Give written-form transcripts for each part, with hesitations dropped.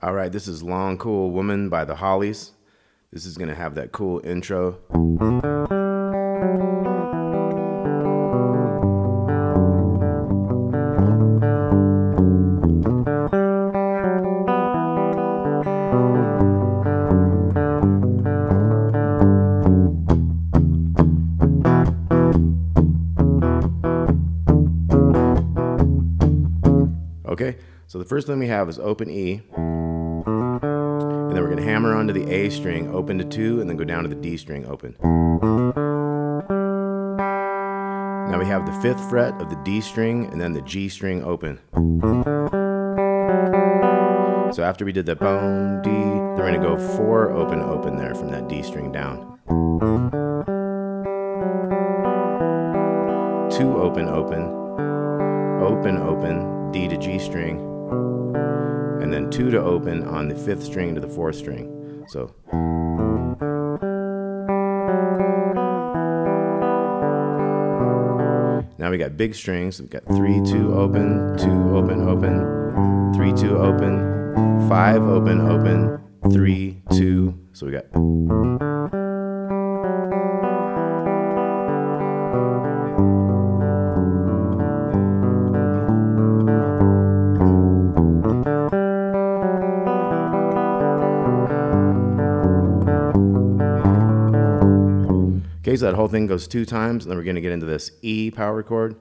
All right, this is Long Cool Woman by the Hollies. This is gonna have that cool intro. Okay, so the first thing we have is open E, and then we're going to hammer onto the A string, open to 2, and then go down to the D string, open. Now we have the 5th fret of the D string, and then the G string, open. So after we did the boom, D, then we're going to go 4 open, open there from that D string down. 2 open, open, open, open, D to G string, and then 2 to open on the 5th string to the 4th string. So now we got big strings. We've got 3, 2 open, 2 open, open, 3, 2 open, 5 open, open, 3, 2. So we got. Okay, so that whole thing goes 2 times, and then we're going to get into this E power chord.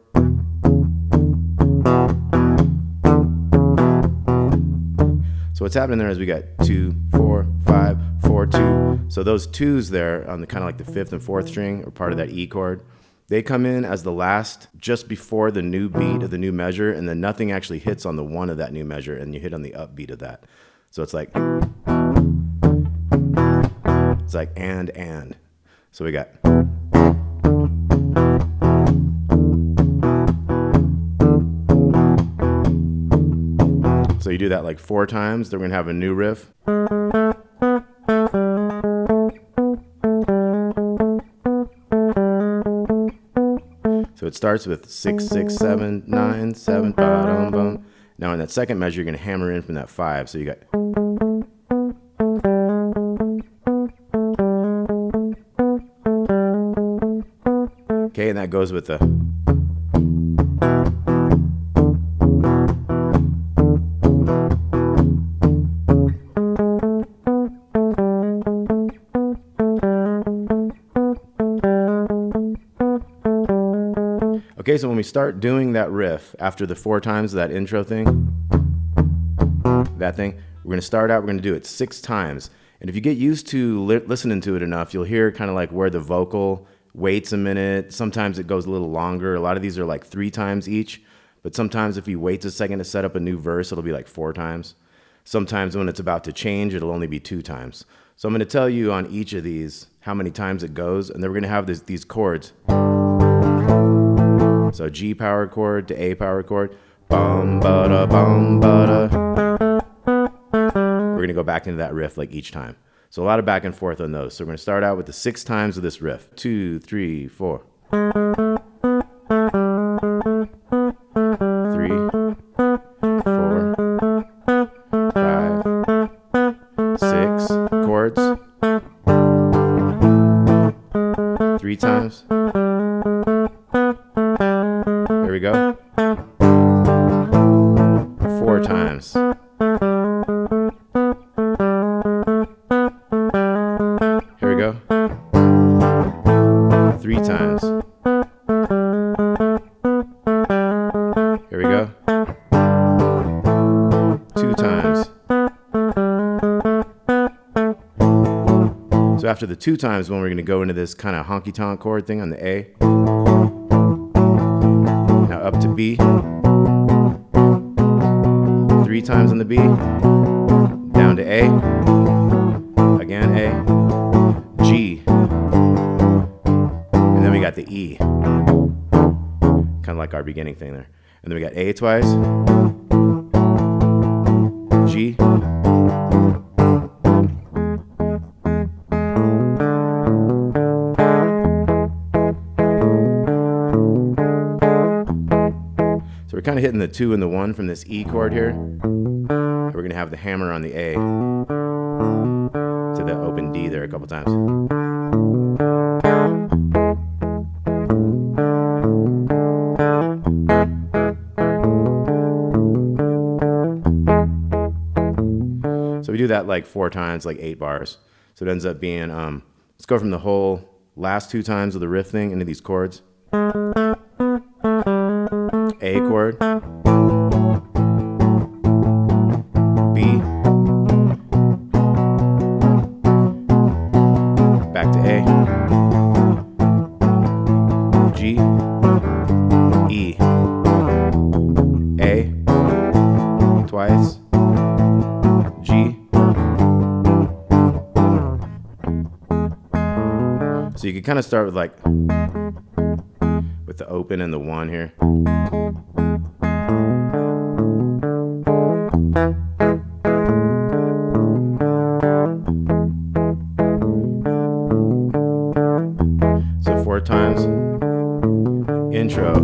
So what's happening there is we got 2, 4, 5, 4, 2. So those 2s there on the kind of like the 5th and 4th string are part of that E chord. They come in as the last, just before the new beat of the new measure, and then nothing actually hits on the 1 of that new measure, and you hit on the upbeat of that. So it's like and. So we got. So you do that like 4 times, then we're gonna have a new riff. So it starts with 6, 6, 7, 9, 7, ba-dum, bum. Now in that second measure, you're gonna hammer in from that 5. So you got. Okay, and that goes with the. Okay, so when we start doing that riff, after the 4 times of that intro thing, we're gonna start out, we're gonna do it 6 times. And if you get used to listening to it enough, you'll hear kind of like where the vocal waits a minute. Sometimes it goes a little longer. A lot of these are like 3 times each, but sometimes if he waits a second to set up a new verse, it'll be like 4 times. Sometimes when it's about to change, it'll only be 2 times. So I'm going to tell you on each of these how many times it goes, and then we're going to have these chords. So G power chord to A power chord. Bum, ba-da, bum, ba-da. We're going to go back into that riff like each time. So a lot of back and forth on those. So we're going to start out with the 6 times of this riff. 2, 3, 4. 3, 4, 5, 6. Chords. 3 times. Here we go. 4 times. Here we go. 3 times. Here we go. 2 times. So after the 2 times, when we're going to go into this kind of honky tonk chord thing on the A. Now up to B. 3 times on the B. Down to A. Again A. G. And then we got the E. Kind of like our beginning thing there. And then we got A twice. G. So we're kind of hitting the 2 and the 1 from this E chord here. We're we're gonna have the hammer on the A to the open D there a couple times. So we do that like 4 times, like 8 bars. So it ends up being, let's go from the whole last 2 times of the riff thing into these chords. A chord, B, back to A, G, E, A, twice, G. So you can kind of start with like, with the open and the 1 here. So 4 times, intro,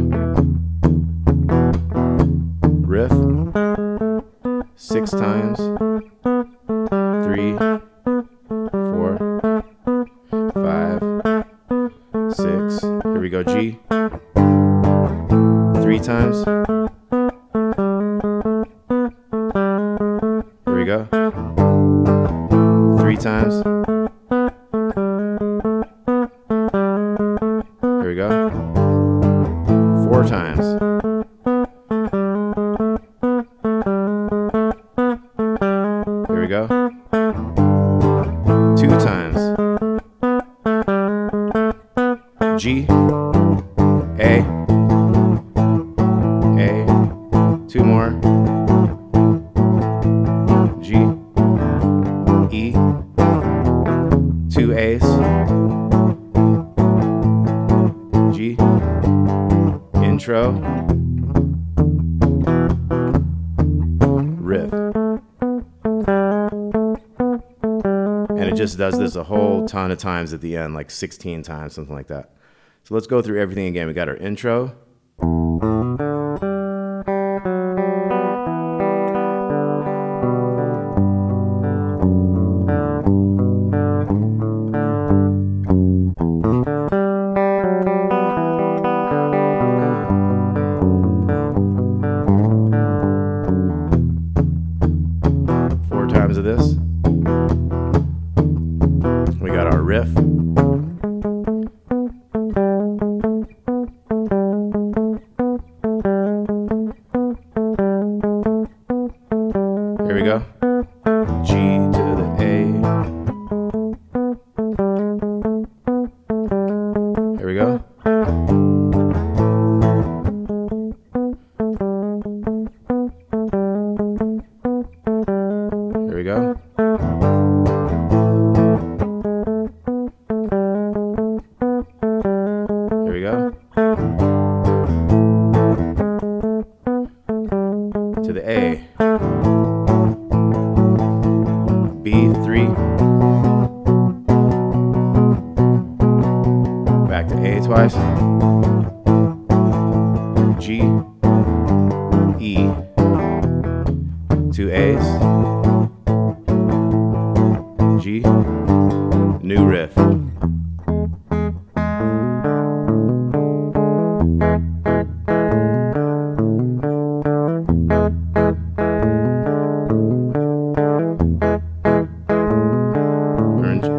riff, 6 times, 3, 4, 5, 6, here we go, G, 3 times, here we go, 3 times, here we go, 4 times, here we go, 2 times, G, A, 2 more, G, E, 2 A's, G, intro, riff. And it just does this a whole ton of times at the end, like 16 times, something like that. So let's go through everything again. We got our intro. Of this. We got our riff. Here we go. G to the A. Here we go. Here we go. Here we go. To the A. B3. Back to A twice. G. E. 2 A's. G, new riff.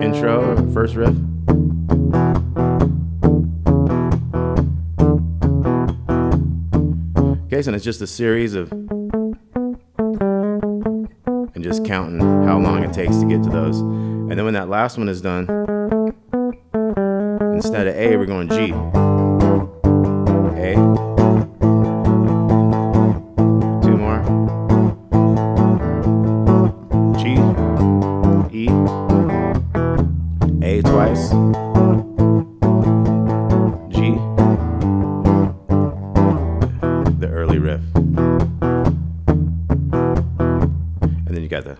Intro, first riff. Okay, so it's just a series of, and just counting how long it takes to get to those. And then when that last one is done, instead of A, we're going G. A. 2 more. G. E. A twice. G. The early riff. And then you got the...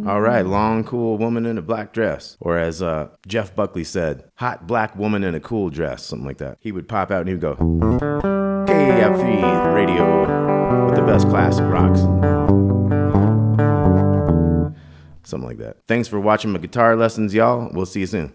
All right, long, cool woman in a black dress. Or as Jeff Buckley said, hot black woman in a cool dress, something like that. He would pop out and he would go, KF3 radio with the best classic rocks. Something like that. Thanks for watching my guitar lessons, y'all. We'll see you soon.